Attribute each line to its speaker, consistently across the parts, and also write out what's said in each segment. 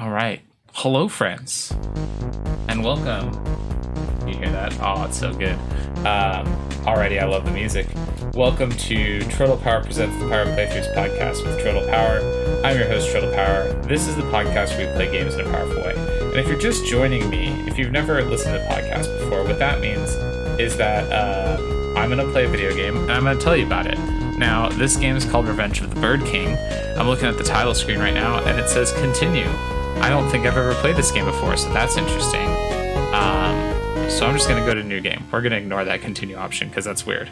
Speaker 1: All right. Hello, friends, and welcome. You hear that? Oh, it's so good. Already, I love the music. Welcome to Turtle Power Presents the Power Playthroughs podcast with Turtle Power. I'm your host, Turtle Power. This is the podcast where we play games in a powerful way. And if you're just joining me, if you've never listened to the podcast before, what that means is that I'm going to play a video game, and I'm going to tell you about it. Now, this game is called Revenge of the Bird King. I'm looking at the title screen right now, and it says Continue. I don't think I've ever played this game before, so that's interesting. So I'm just going to go to New Game. We're going to ignore that Continue option, because that's weird.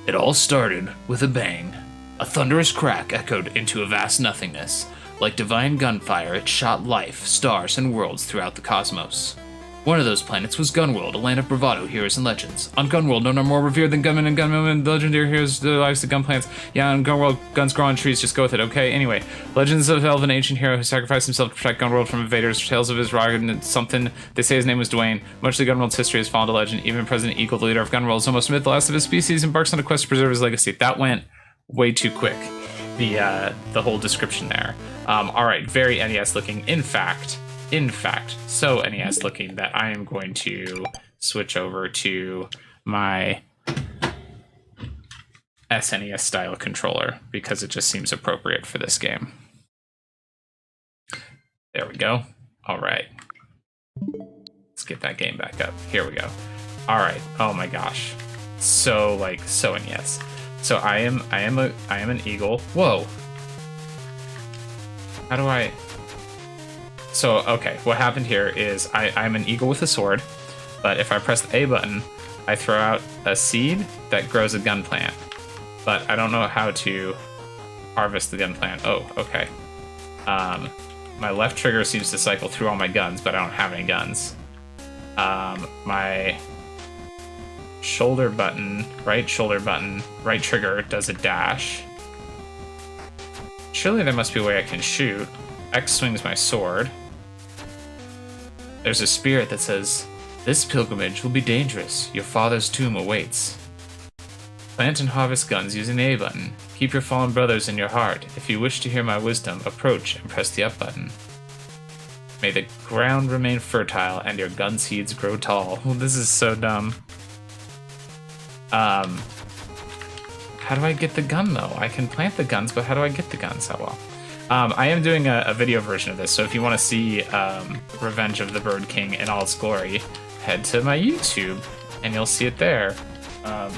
Speaker 1: It all started with a bang. A thunderous crack echoed into a vast nothingness. Like divine gunfire, it shot life, stars, and worlds throughout the cosmos. One of those planets was Gunworld, a land of bravado, heroes, and legends. On Gunworld, none are more revered than gunmen and gunwomen, legendary heroes, the lives of gun plants. Yeah, on Gunworld, guns grow on trees, just go with it, okay? Anyway, legends of elven ancient hero who sacrificed himself to protect Gunworld from invaders, tales of his rock and something. They say his name was Dwayne. Much of the Gunworld's history has fallen to legend. Even President Eagle, the leader of Gunworld, is almost myth, the last of his species, embarks on a quest to preserve his legacy. That went way too quick, the whole description there. All right, very NES looking. In fact, so NES looking that I am going to switch over to my SNES style controller because it just seems appropriate for this game. There we go. All right. Let's get that game back up. Here we go. All right. Oh my gosh. So NES. So I am an eagle. Whoa. How do I... So, okay, what happened here is I'm an eagle with a sword, but if I press the A button, I throw out a seed that grows a gun plant. But I don't know how to harvest the gun plant. Oh, okay. My left trigger seems to cycle through all my guns, but I don't have any guns. My shoulder button, right trigger does a dash. Surely there must be a way I can shoot. X swings my sword. There's a spirit that says, "This pilgrimage will be dangerous. Your father's tomb awaits." Plant and harvest guns using the A button. Keep your fallen brothers in your heart. If you wish to hear my wisdom, approach and press the up button. May the ground remain fertile and your gun seeds grow tall. Well, this is so dumb. How do I get the gun, though? I can plant the guns, but how do I get the guns? Oh, well. I am doing a video version of this, so if you want to see Revenge of the Bird King in all its glory, head to my YouTube, and you'll see it there. I'm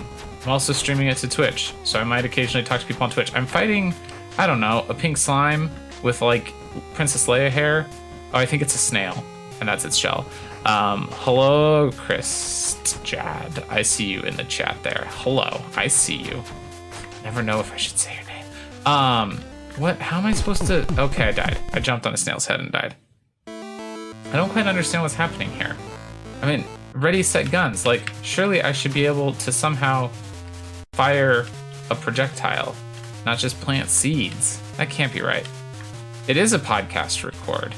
Speaker 1: also streaming it to Twitch, so I might occasionally talk to people on Twitch. I'm fighting, I don't know, a pink slime with, like, Princess Leia hair. Oh, I think it's a snail, and that's its shell. Hello, Chris Jad. I see you in the chat there. Hello, I see you. Never know if I should say your name. What? How am I supposed to... Okay, I died. I jumped on a snail's head and died. I don't quite understand what's happening here. I mean, ready, set, guns. Like, surely I should be able to somehow fire a projectile, not just plant seeds. That can't be right. It is a podcast to record.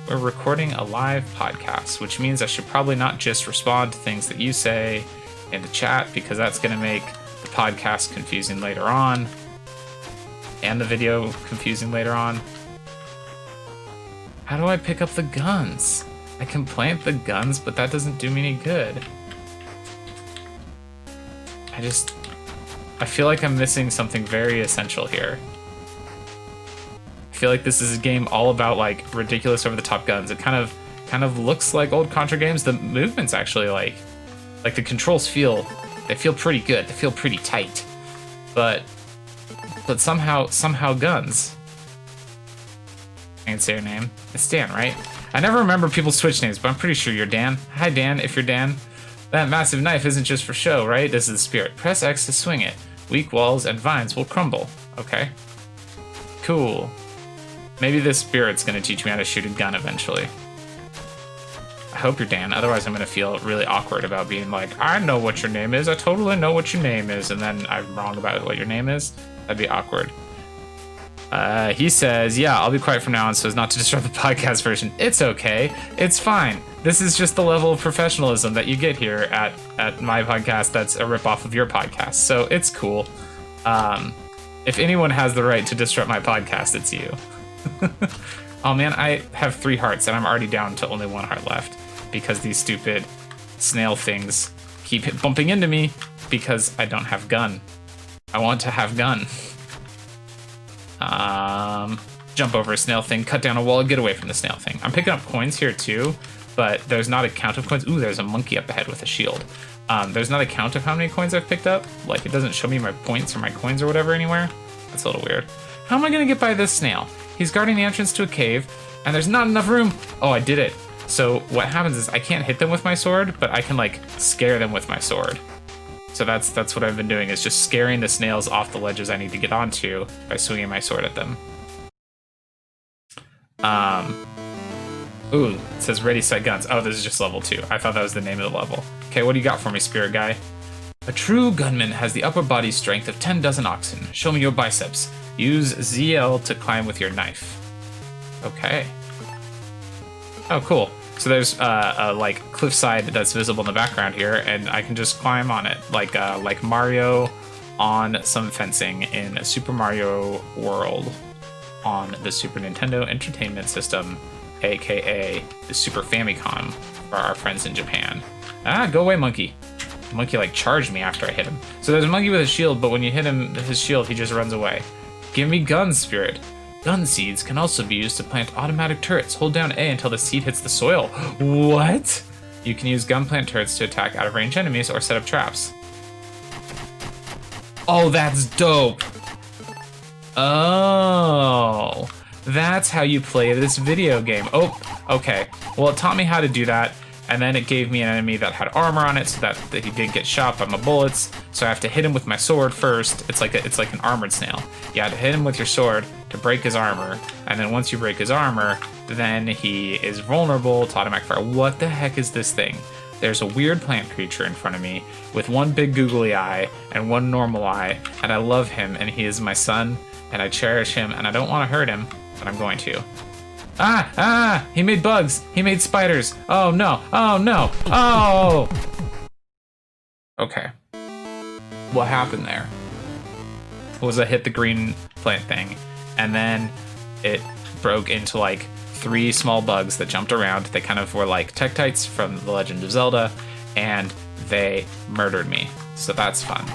Speaker 1: We're recording a live podcast, which means I should probably not just respond to things that you say in the chat, because that's going to make the podcast confusing later on. And the video confusing later on. How do I pick up the guns? I can plant the guns, but that doesn't do me any good. I feel like I'm missing something very essential here. I feel like this is a game all about, like, ridiculous over-the-top guns. It kind of looks like old Contra games. The movement's actually like the controls feel pretty good. They feel pretty tight. But somehow guns. I can say your name. It's Dan, right? I never remember people's Twitch names, but I'm pretty sure you're Dan. Hi, Dan, if you're Dan. That massive knife isn't just for show, right? This is the spirit. Press X to swing it. Weak walls and vines will crumble. Okay. Cool. Maybe this spirit's gonna teach me how to shoot a gun eventually. I hope you're Dan, otherwise I'm gonna feel really awkward about being like, I know what your name is, I totally know what your name is, and then I'm wrong about what your name is. That'd be awkward. He says, yeah, I'll be quiet from now on so as not to disrupt the podcast version. It's okay. It's fine. This is just the level of professionalism that you get here at my podcast that's a ripoff of your podcast. So it's cool. If anyone has the right to disrupt my podcast, it's you. Oh man, I have 3 hearts and I'm already down to only 1 heart left because these stupid snail things keep bumping into me because I don't have gun. I want to have gun. Jump over a snail thing, cut down a wall, get away from the snail thing. I'm picking up coins here too, but there's not a count of coins. Ooh, there's a monkey up ahead with a shield. There's not a count of how many coins I've picked up. Like, it doesn't show me my points or my coins or whatever anywhere. That's a little weird. How am I gonna get by this snail? He's guarding the entrance to a cave, and there's not enough room. Oh, I did it. So what happens is I can't hit them with my sword, but I can like scare them with my sword. So that's what I've been doing, is just scaring the snails off the ledges I need to get onto by swinging my sword at them. Ooh, it says ready, set, guns. Oh, this is just level 2. I thought that was the name of the level. Okay, what do you got for me, spirit guy? A true gunman has the upper body strength of 10 dozen oxen. Show me your biceps. Use ZL to climb with your knife. Okay. Oh, cool. So there's a like cliffside that's visible in the background here, and I can just climb on it like Mario on some fencing in Super Mario World on the Super Nintendo Entertainment System, aka the Super Famicom for our friends in Japan. Ah, go away, monkey. The monkey like charged me after I hit him. So there's a monkey with a shield, but when you hit him, his shield, he just runs away. Give me guns, spirit. Gun seeds can also be used to plant automatic turrets. Hold down A until the seed hits the soil. What? You can use gun plant turrets to attack out of range enemies or set up traps. Oh, that's dope. Oh, that's how you play this video game. Oh, okay. Well, it taught me how to do that, and then it gave me an enemy that had armor on it so that he didn't get shot by my bullets. So I have to hit him with my sword first. It's like an armored snail. You have to hit him with your sword to break his armor, and then once you break his armor, then he is vulnerable to automatic fire. What the heck is this thing? There's a weird plant creature in front of me with one big googly eye and one normal eye, and I love him, and he is my son, and I cherish him, and I don't want to hurt him, but I'm going to. Ah! He made bugs! He made spiders! Oh no! Oh no! Oh! Okay. What happened there was I hit the green plant thing, and then it broke into like 3 small bugs that jumped around. They kind of were like Tektites from The Legend of Zelda, and they murdered me. So that's fun.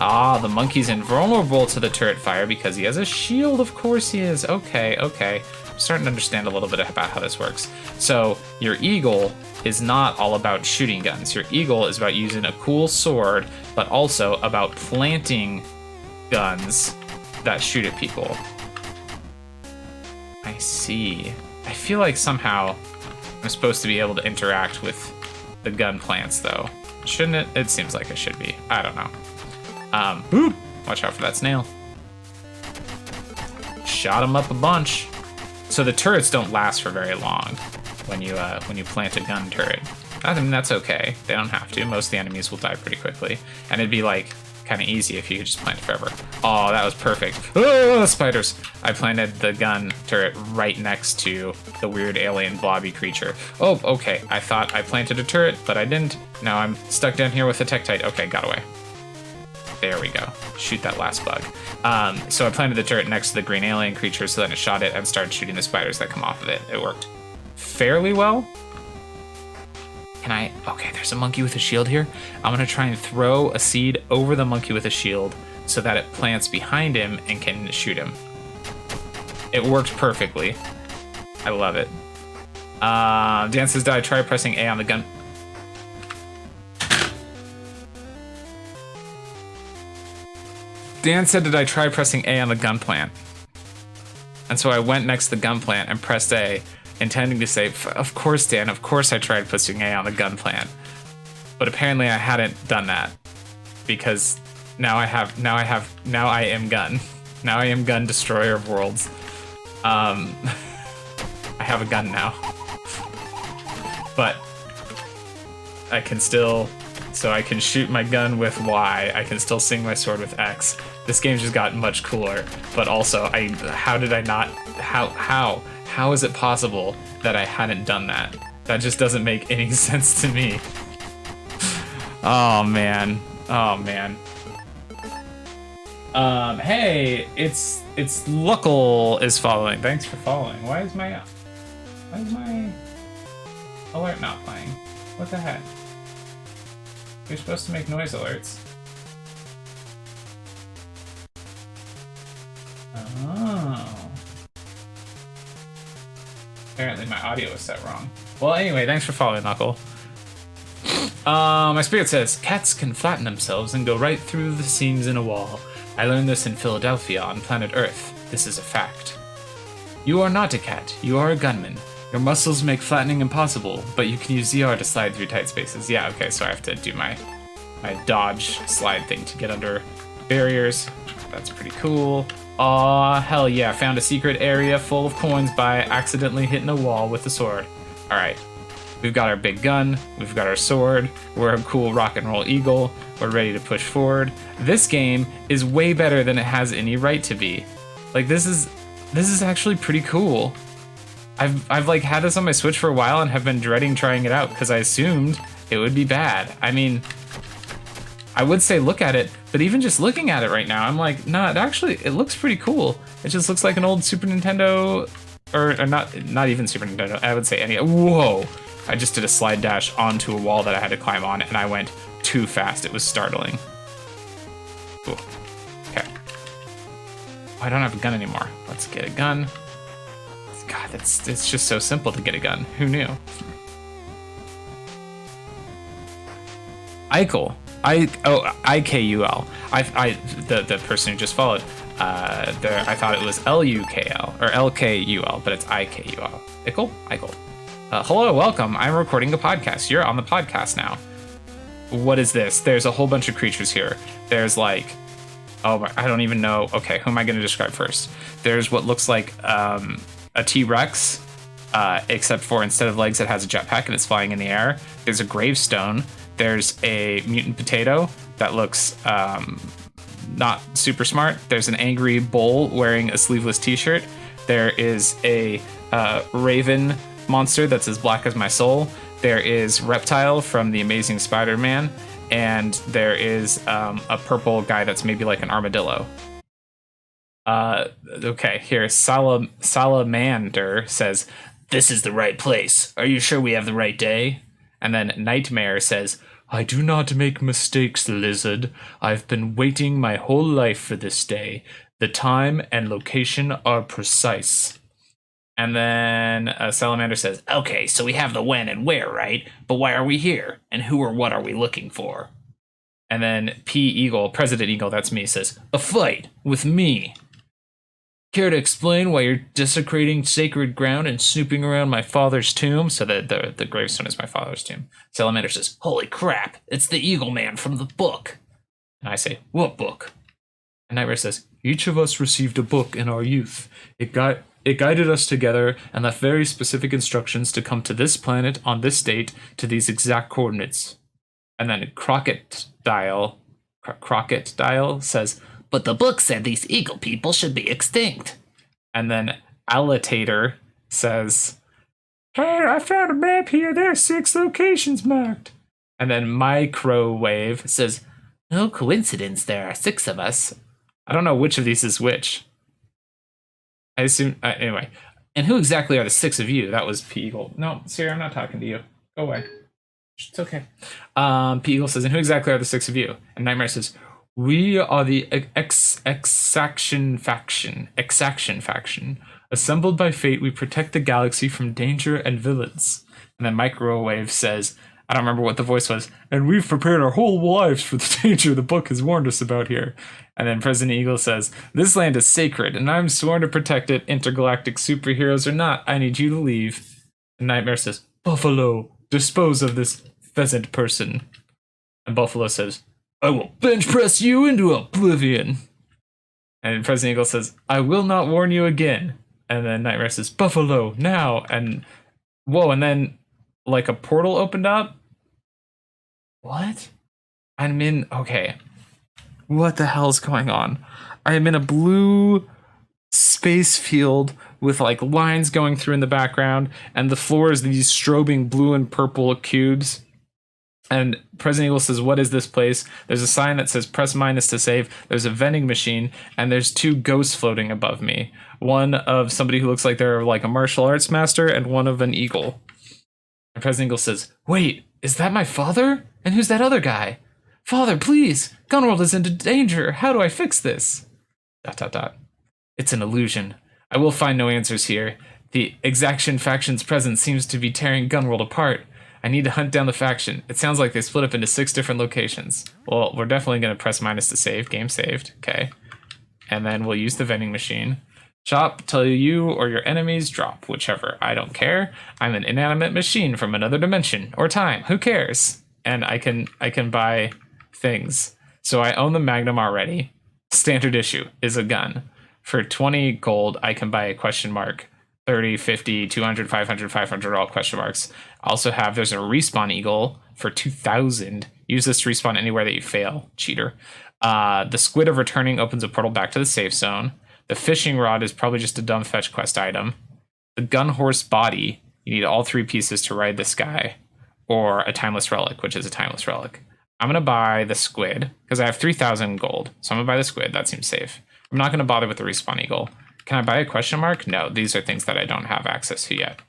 Speaker 1: Ah, the monkey's invulnerable to the turret fire because he has a shield. Of course he is. Okay. I'm starting to understand a little bit about how this works. So your eagle is not all about shooting guns. Your eagle is about using a cool sword, but also about planting guns that shoot at people. I see. I feel like somehow I'm supposed to be able to interact with the gun plants, though. Shouldn't it? It seems like it should be. I don't know. Watch out for that snail. Shot him up a bunch. So the turrets don't last for very long when you plant a gun turret. I mean, that's okay. They don't have to. Most of the enemies will die pretty quickly, and it'd be like kind of easy if you could just plant forever. Oh, that was perfect. Oh, spiders! I planted the gun turret right next to the weird alien blobby creature. Oh, okay. I thought I planted a turret, but I didn't. Now I'm stuck down here with a Tektite. Okay, got away. There we go. Shoot that last bug. So I planted the turret next to the green alien creature, so then it shot it and started shooting the spiders that come off of it. It worked fairly well. Okay, there's a monkey with a shield here. I'm gonna try and throw a seed over the monkey with a shield so that it plants behind him and can shoot him. It worked perfectly. I love it. Dan says, did I try pressing A on the gun? Dan said, did I try pressing A on the gun plant? And so I went next to the gun plant and pressed A, intending to say, of course, Dan, of course I tried pressing A on the gun plant. But apparently I hadn't done that because now I am gun. Now I am gun destroyer of worlds. I have a gun now. But I can still, so I can shoot my gun with Y. I can still swing my sword with X. This game just got much cooler, but also how is it possible that I hadn't done that? That just doesn't make any sense to me. Oh man. Hey, it's Luckle is following. Thanks for following. Why is my alert not playing? What the heck? You're supposed to make noise alerts. Oh. Apparently my audio is set wrong. Well, anyway, thanks for following, Knuckle. My spirit says, cats can flatten themselves and go right through the seams in a wall. I learned this in Philadelphia on planet Earth. This is a fact. You are not a cat. You are a gunman. Your muscles make flattening impossible, but you can use ZR to slide through tight spaces. Yeah, okay, so I have to do my dodge slide thing to get under barriers. That's pretty cool. Aw, hell yeah, found a secret area full of coins by accidentally hitting a wall with a sword. Alright, we've got our big gun, we've got our sword, we're a cool rock and roll eagle, we're ready to push forward. This game is way better than it has any right to be. Like, this is actually pretty cool. I've like had this on my Switch for a while and have been dreading trying it out because I assumed it would be bad. I mean, I would say look at it, but even just looking at it right now, I'm like, nah, it looks pretty cool. It just looks like an old Super Nintendo, or not even Super Nintendo, I would say any, whoa. I just did a slide dash onto a wall that I had to climb on, and I went too fast. It was startling. Cool. Okay. Oh, I don't have a gun anymore. Let's get a gun. God, it's just so simple to get a gun. Who knew? Eichel. IKUL. The person who just followed. I thought it was LUKL or LKUL, but it's IKUL. Eichel. Hello, welcome. I'm recording a podcast. You're on the podcast now. What is this? There's a whole bunch of creatures here. There's like, oh, I don't even know. Okay, who am I going to describe first? There's what looks like a T-Rex, except for instead of legs, it has a jetpack and it's flying in the air. There's a gravestone. There's a mutant potato that looks not super smart. There's an angry bull wearing a sleeveless t-shirt. There is a raven monster that's as black as my soul. There is Reptile from The Amazing Spider-Man. And there is a purple guy that's maybe like an armadillo. Okay, here, Salamander says, this is the right place. Are you sure we have the right day? And then Nightmare says, I do not make mistakes, lizard. I've been waiting my whole life for this day. The time and location are precise. And then Salamander says, okay, so we have the when and where, right? But why are we here? And who or what are we looking for? And then President Eagle, that's me, says, a fight with me. Care to explain why you're desecrating sacred ground and snooping around my father's tomb? So the gravestone is my father's tomb. Salamander says, holy crap, it's the Eagle Man from the book. And I say, what book? And Nightmare says, each of us received a book in our youth. It guided us together and left very specific instructions to come to this planet on this date to these exact coordinates. And then Crocodile says, but the book said these eagle people should be extinct. And then Allitator says, hey, I found a map here. There are 6 locations marked. And then Microwave says, no coincidence, there are 6 of us. I don't know which of these is which. I assume, anyway. And who exactly are the 6 of you? That was P. Eagle. No, Siri, I'm not talking to you. Go away. It's okay. P. Eagle says, and who exactly are the 6 of you? And Nightmare says, we are the Exaction faction. Assembled by fate, we protect the galaxy from danger and villains. And then Microwave says, I don't remember what the voice was, and we've prepared our whole lives for the danger the book has warned us about here. And then President Eagle says, this land is sacred, and I'm sworn to protect it, intergalactic superheroes or not. I need you to leave. And Nightmare says, Buffalo, dispose of this pheasant person. And Buffalo says, I will bench press you into oblivion. And President Eagle says, I will not warn you again. And then Nightmare says, Buffalo, now. And whoa, and then like a portal opened up. What? Okay. What the hell's going on? I am in a blue space field with like lines going through in the background, and the floor is these strobing blue and purple cubes. And President Eagle says, what is this place? There's a sign that says press minus to save. There's a vending machine, and there's two ghosts floating above me. One of somebody who looks like they're like a martial arts master, and one of an eagle. And President Eagle says, wait, is that my father? And who's that other guy? Father, please! Gunworld is in danger. How do I fix this? ... It's an illusion. I will find no answers here. The Exaction faction's presence seems to be tearing Gunworld apart. I need to hunt down the faction. It sounds like they split up into 6 different locations. Well, we're definitely going to press minus to save. Game saved. Okay. And then we'll use the vending machine. Shop till you or your enemies drop, whichever. I don't care. I'm an inanimate machine from another dimension or time. Who cares? And I can buy things. So I own the Magnum already. Standard issue is a gun. For 20 gold, I can buy a question mark. 30, 50, 200, 500, 500, all question marks. Also have, there's a respawn eagle for 2,000. Use this to respawn anywhere that you fail. Cheater. The squid of returning opens a portal back to the safe zone. The fishing rod is probably just a dumb fetch quest item. The gun horse body, you need all 3 pieces to ride this guy. Or a timeless relic, which is a timeless relic. I'm going to buy the squid, because I have 3,000 gold. So I'm going to buy the squid. That seems safe. I'm not going to bother with the respawn eagle. Can I buy a question mark? No, these are things that I don't have access to yet.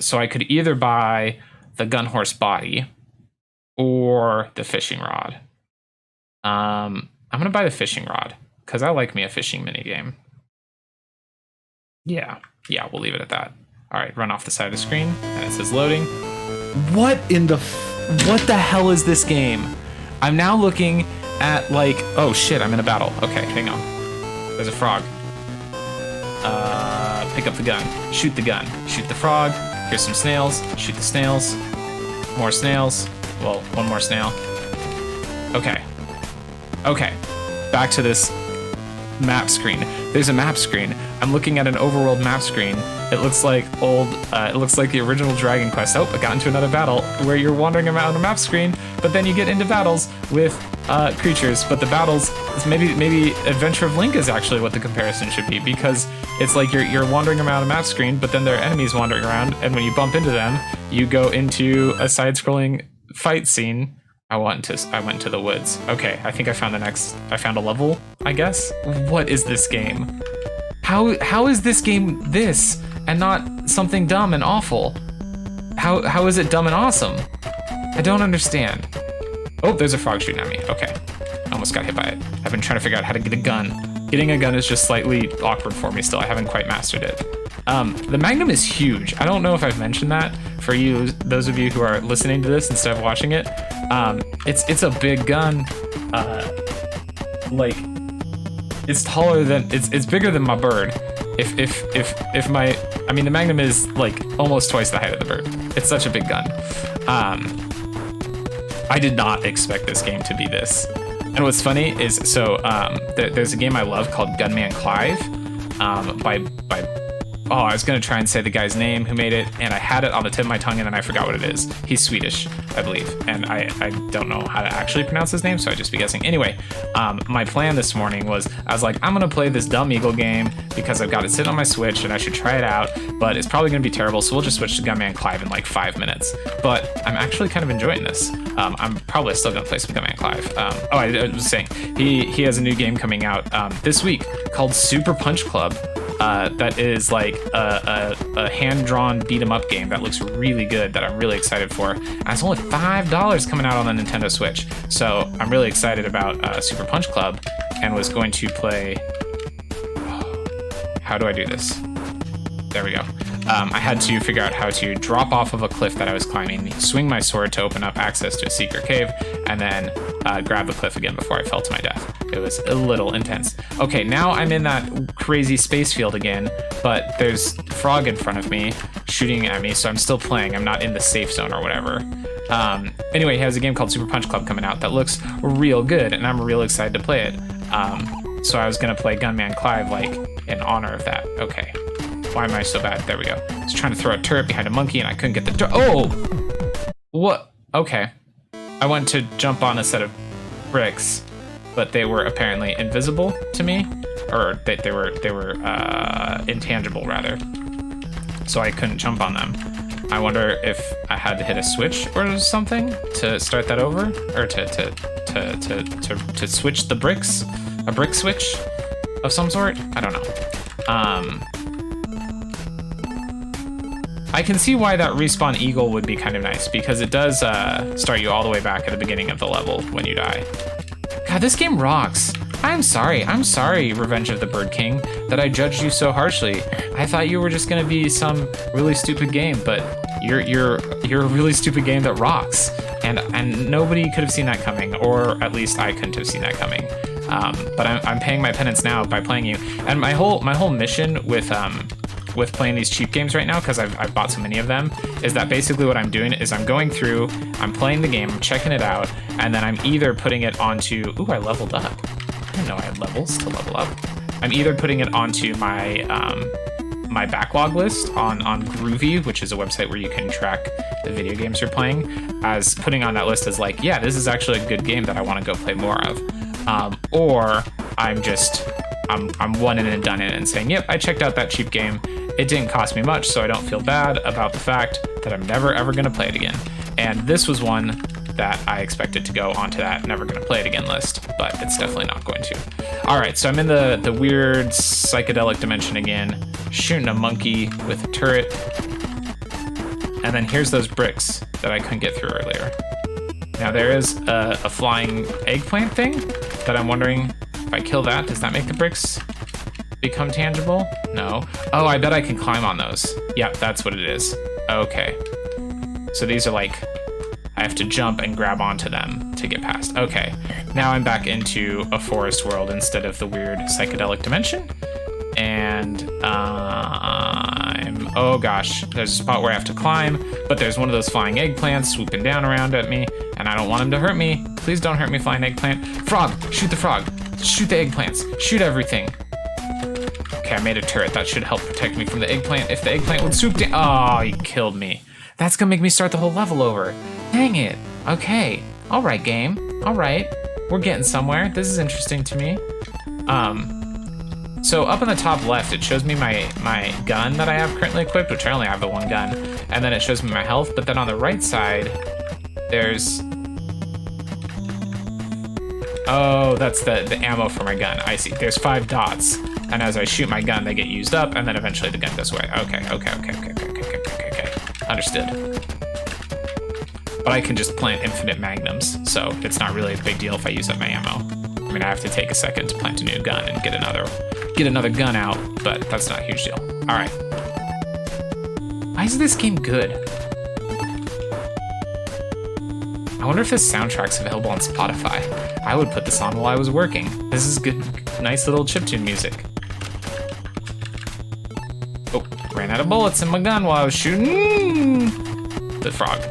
Speaker 1: So I could either buy the gun horse body or the fishing rod. I'm going to buy the fishing rod because I like me a fishing minigame. Yeah, we'll leave it at that. All right, run off the side of the screen and it says loading. What the hell is this game? I'm now looking at like, oh shit, I'm in a battle. Okay, hang on. There's a frog. Pick up the gun, shoot the gun, shoot the frog. Here's some snails, shoot the snails. More snails. Well, one more snail. Okay. Back to this map screen. There's a map screen. I'm looking at an overworld map screen. It looks like it looks like the original Dragon Quest. Oh, I got into another battle where you're wandering around a map screen, but then you get into battles with creatures. But the battles, maybe Adventure of Link is actually what the comparison should be, because it's like you're wandering around a map screen, but then there are enemies wandering around, and when you bump into them, you go into a side-scrolling fight scene. I went into the woods. Okay, I think I found a level, I guess. What is this game? How is this game this and not something dumb and awful? How is it dumb and awesome? I don't understand. Oh, there's a frog shooting at me. Okay, almost got hit by it. I've been trying to figure out how to get a gun. Getting a gun is just slightly awkward for me still. I haven't quite mastered it. The Magnum is huge. I don't know if I've mentioned that for you, those of you who are listening to this instead of watching it. It's a big gun. Like, it's taller than, it's bigger than my bird. I mean, the Magnum is like almost twice the height of the bird. It's such a big gun. I did not expect this game to be this. And what's funny is, so there's a game I love called Gunman Clive, oh, I was gonna try and say the guy's name who made it, and I had it on the tip of my tongue, and then I forgot what it is. He's Swedish, I believe, and I don't know how to actually pronounce his name, so I'd just be guessing. Anyway, my plan this morning was, I was like, I'm gonna play this dumb Eagle game because I've got it sitting on my Switch, and I should try it out, but it's probably gonna be terrible, so we'll just switch to Gunman Clive in like 5 minutes. But I'm actually kind of enjoying this. I'm probably still gonna play some Gunman Clive. I was saying, he has a new game coming out this week called Super Punch Club. That is like a hand-drawn beat-em-up game that looks really good, that I'm really excited for. And it's only $5 coming out on the Nintendo Switch. So I'm really excited about Super Punch Club, and was going to play... How do I do this? There we go. I had to figure out how to drop off of a cliff that I was climbing, swing my sword to open up access to a secret cave, and then grab the cliff again before I fell to my death. It was a little intense. Okay, now I'm in that crazy space field again, but there's frog in front of me shooting at me, so I'm still playing. I'm not in the safe zone or whatever. Anyway, he has a game called Super Punch Club coming out that looks real good, and I'm real excited to play it. So I was gonna play Gunman Clive, like, in honor of that. Okay. Why am I so bad? There we go. I was trying to throw a turret behind a monkey and I couldn't get the Oh! What? Okay. I went to jump on a set of bricks, but they were apparently invisible to me, or they were intangible rather. So I couldn't jump on them. I wonder if I had to hit a switch or something to start that over, or to switch the bricks, a brick switch of some sort. I don't know. I can see why that respawn eagle would be kind of nice, because it does start you all the way back at the beginning of the level when you die. God, this game rocks. I'm sorry, Revenge of the Bird King, that I judged you so harshly. I thought you were just gonna be some really stupid game, but you're a really stupid game that rocks. And nobody could have seen that coming, or at least I couldn't have seen that coming. But I'm paying my penance now by playing you. And my whole mission with playing these cheap games right now, because I've bought so many of them, is that basically what I'm doing is I'm going through, I'm playing the game, I'm checking it out, and then I'm either putting it onto, ooh, I leveled up. I didn't know I had levels to level up. I'm either putting it onto my my backlog list on Groovy, which is a website where you can track the video games you're playing, as putting on that list as like, yeah, this is actually a good game that I want to go play more of. Or I'm one in and done in and saying, yep, I checked out that cheap game. It didn't cost me much, so I don't feel bad about the fact that I'm never ever gonna play it again. And this was one that I expected to go onto that never gonna play it again list, but it's definitely not going to. All right, so I'm in the weird psychedelic dimension again, shooting a monkey with a turret. And then here's those bricks that I couldn't get through earlier. Now there is a flying eggplant thing that I'm wondering, if I kill that, does that make the bricks become tangible? No. Oh, I bet I can climb on those. Yep, that's what it is. Okay. So these are like, I have to jump and grab onto them to get past. Okay. Now I'm back into a forest world instead of the weird psychedelic dimension. And oh gosh, there's a spot where I have to climb, but there's one of those flying eggplants swooping down around at me, and I don't want him to hurt me. Please don't hurt me, flying eggplant. Frog, shoot the frog. Shoot the eggplants. Shoot everything. Okay, I made a turret. That should help protect me from the eggplant. If the eggplant would swoop down... Oh, he killed me. That's gonna make me start the whole level over. Dang it. Okay. All right, game. All right. We're getting somewhere. This is interesting to me. So up on the top left, it shows me my gun that I have currently equipped, which I only have the one gun. And then it shows me my health. But then on the right side, there's... Oh, that's the ammo for my gun. I see. There's 5 dots. And as I shoot my gun, they get used up, and then eventually the gun goes away. Okay. Understood. But I can just plant infinite magnums, so it's not really a big deal if I use up my ammo. I mean, I have to take a second to plant a new gun and get another gun out, but that's not a huge deal. All right. Why is this game good? I wonder if this soundtrack's available on Spotify. I would put this on while I was working. This is good, nice little chiptune music. Oh, ran out of bullets in my gun while I was shooting the frog.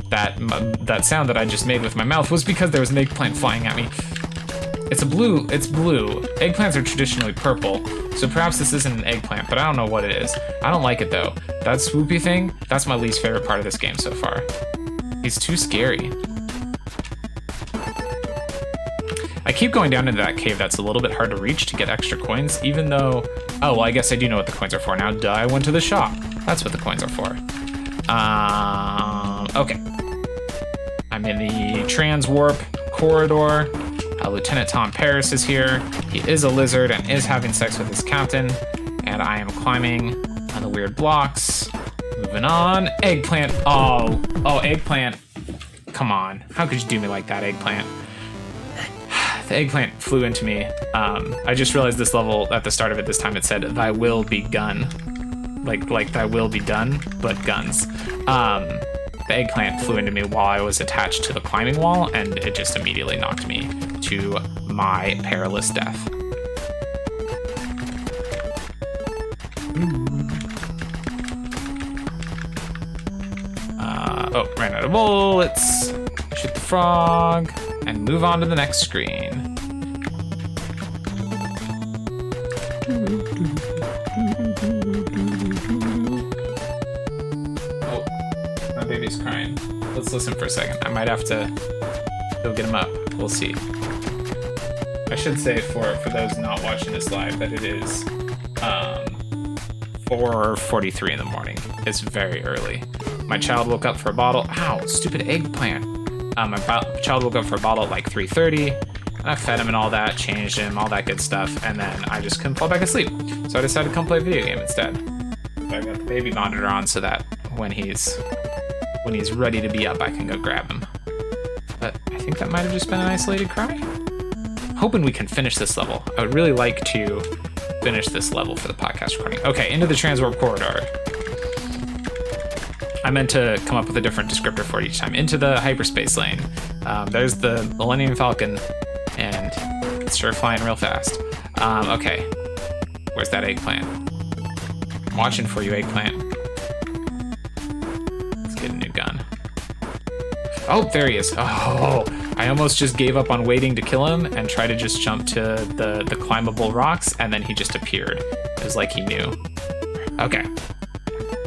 Speaker 1: That sound that I just made with my mouth was because there was an eggplant flying at me. It's blue. Eggplants are traditionally purple, so perhaps this isn't an eggplant, but I don't know what it is. I don't like it though. That swoopy thing, that's my least favorite part of this game so far. He's too scary. I keep going down into that cave that's a little bit hard to reach to get extra coins, even though... Oh, well, I guess I do know what the coins are for now. Duh, I went to the shop. That's what the coins are for. Okay. I'm in the trans-warp corridor. Lieutenant Tom Paris is here. He is a lizard and is having sex with his captain. And I am climbing on the weird blocks. Moving on. Eggplant. Oh, eggplant. Come on. How could you do me like that, eggplant? The eggplant flew into me. I just realized this level, at the start of it this time, it said, "Thy will be gun." Like thy will be done, but guns. The eggplant flew into me while I was attached to the climbing wall, and it just immediately knocked me to my perilous death. Oh, ran out of bullets. Shoot the frog, and move on to the next screen. Oh, my baby's crying. Let's listen for a second. I might have to go get him up. We'll see. I should say for those not watching this live that it is 4:43 in the morning. It's very early. My child woke up for a bottle. Ow, stupid eggplant. My child woke up for a bottle at like 3:30. And I fed him and all that, changed him, all that good stuff. And then I just couldn't fall back asleep. So I decided to come play a video game instead. I got the baby monitor on so that when he's ready to be up, I can go grab him. But I think that might have just been an isolated cry. Hoping we can finish this level. I would really like to finish this level for the podcast recording. Okay, into the transwarp corridor. I meant to come up with a different descriptor for it each time. Into the hyperspace lane. There's the Millennium Falcon, and it's sure flying real fast. Okay, where's that eggplant? I'm watching for you, eggplant. Let's get a new gun. Oh, there he is. Oh, I almost just gave up on waiting to kill him and try to just jump to the climbable rocks, and then he just appeared. It was like he knew. Okay.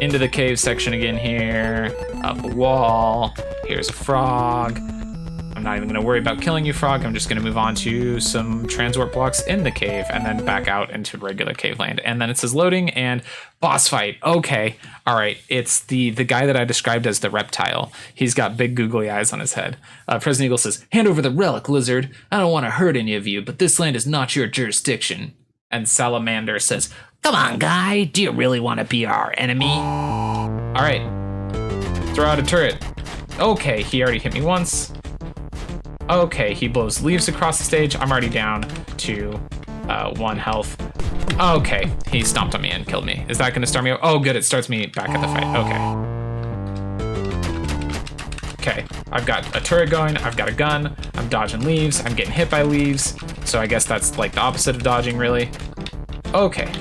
Speaker 1: Into the cave section again here. Up a wall. Here's a frog. I'm not even going to worry about killing you, frog. I'm just going to move on to some transwarp blocks in the cave and then back out into regular cave land. And then it says loading and boss fight. Okay. All right. It's the guy that I described as the reptile. He's got big googly eyes on his head. President Eagle says, "Hand over the relic, lizard. I don't want to hurt any of you, but this land is not your jurisdiction." And Salamander says, "Come on, guy. Do you really want to be our enemy?" All right. Throw out a turret. Okay. He already hit me once. Okay, he blows leaves across the stage. I'm already down to 1 health. Okay, he stomped on me and killed me. Is that going to start me? Oh, good, it starts me back at the fight. Okay, I've got a turret going. I've got a gun. I'm dodging leaves. I'm getting hit by leaves. So I guess that's like the opposite of dodging, really. Okay,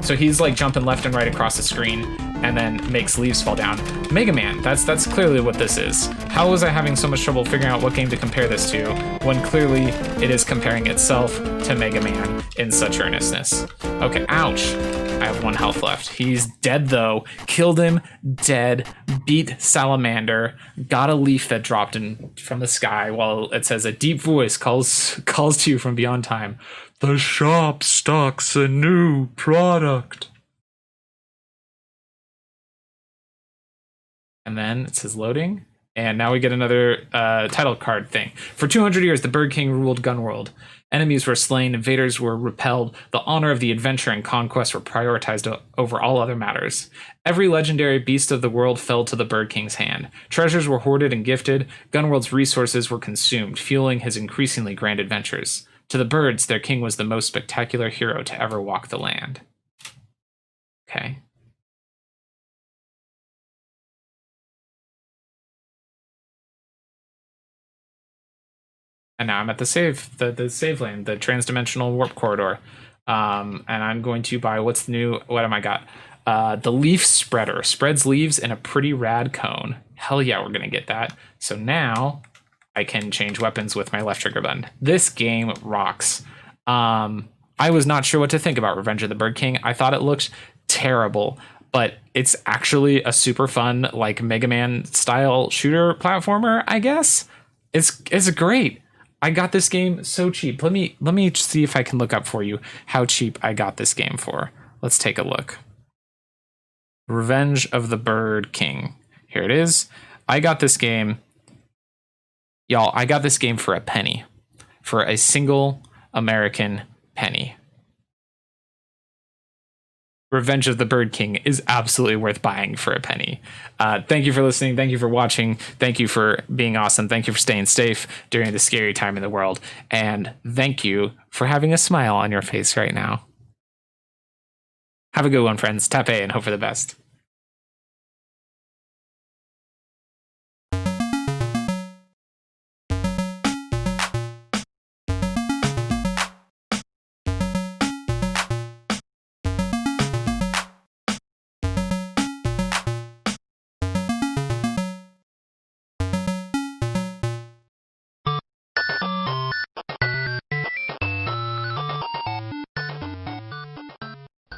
Speaker 1: so he's like jumping left and right across the screen and then makes leaves fall down. Mega Man, that's clearly what this is. How was I having so much trouble figuring out what game to compare this to when clearly it is comparing itself to Mega Man in such earnestness? Okay, ouch. I have 1 health left. He's dead though. Killed him, dead, beat Salamander, got a leaf that dropped in from the sky while it says a deep voice calls to you from beyond time. The shop stocks a new product. And then it says loading. And now we get another title card thing. For 200 years, the Bird King ruled Gunworld. Enemies were slain, invaders were repelled, the honor of the adventure and conquest were prioritized over all other matters. Every legendary beast of the world fell to the Bird King's hand. Treasures were hoarded and gifted, Gunworld's resources were consumed, fueling his increasingly grand adventures. To the birds, their king was the most spectacular hero to ever walk the land. Okay. And now I'm at the save lane, the transdimensional warp corridor. And I'm going to buy, what's new? What am I got? The leaf spreader. Spreads leaves in a pretty rad cone. Hell yeah, we're going to get that. So now I can change weapons with my left trigger button. This game rocks. I was not sure what to think about Revenge of the Bird King. I thought it looked terrible, but it's actually a super fun, like Mega Man style shooter platformer, I guess. It's great. I got this game so cheap. Let me see if I can look up for you how cheap I got this game for. Let's take a look. Revenge of the Bird King. Here it is. I got this game. Y'all, I got this game for a penny. For a single American penny. Revenge of the Bird King is absolutely worth buying for a penny. Thank you for listening. Thank you for watching. Thank you for being awesome. Thank you for staying safe during the scary time in the world. And thank you for having a smile on your face right now. Have a good one, friends. Tap A and hope for the best.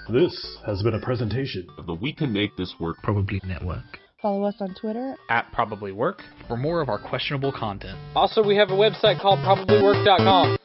Speaker 2: This has been a presentation
Speaker 3: of the We Can Make This Work
Speaker 4: Probably Network.
Speaker 5: Follow us on Twitter
Speaker 1: @ProbablyWork
Speaker 4: For more of our questionable content.
Speaker 6: Also, we have a website called probablywork.com.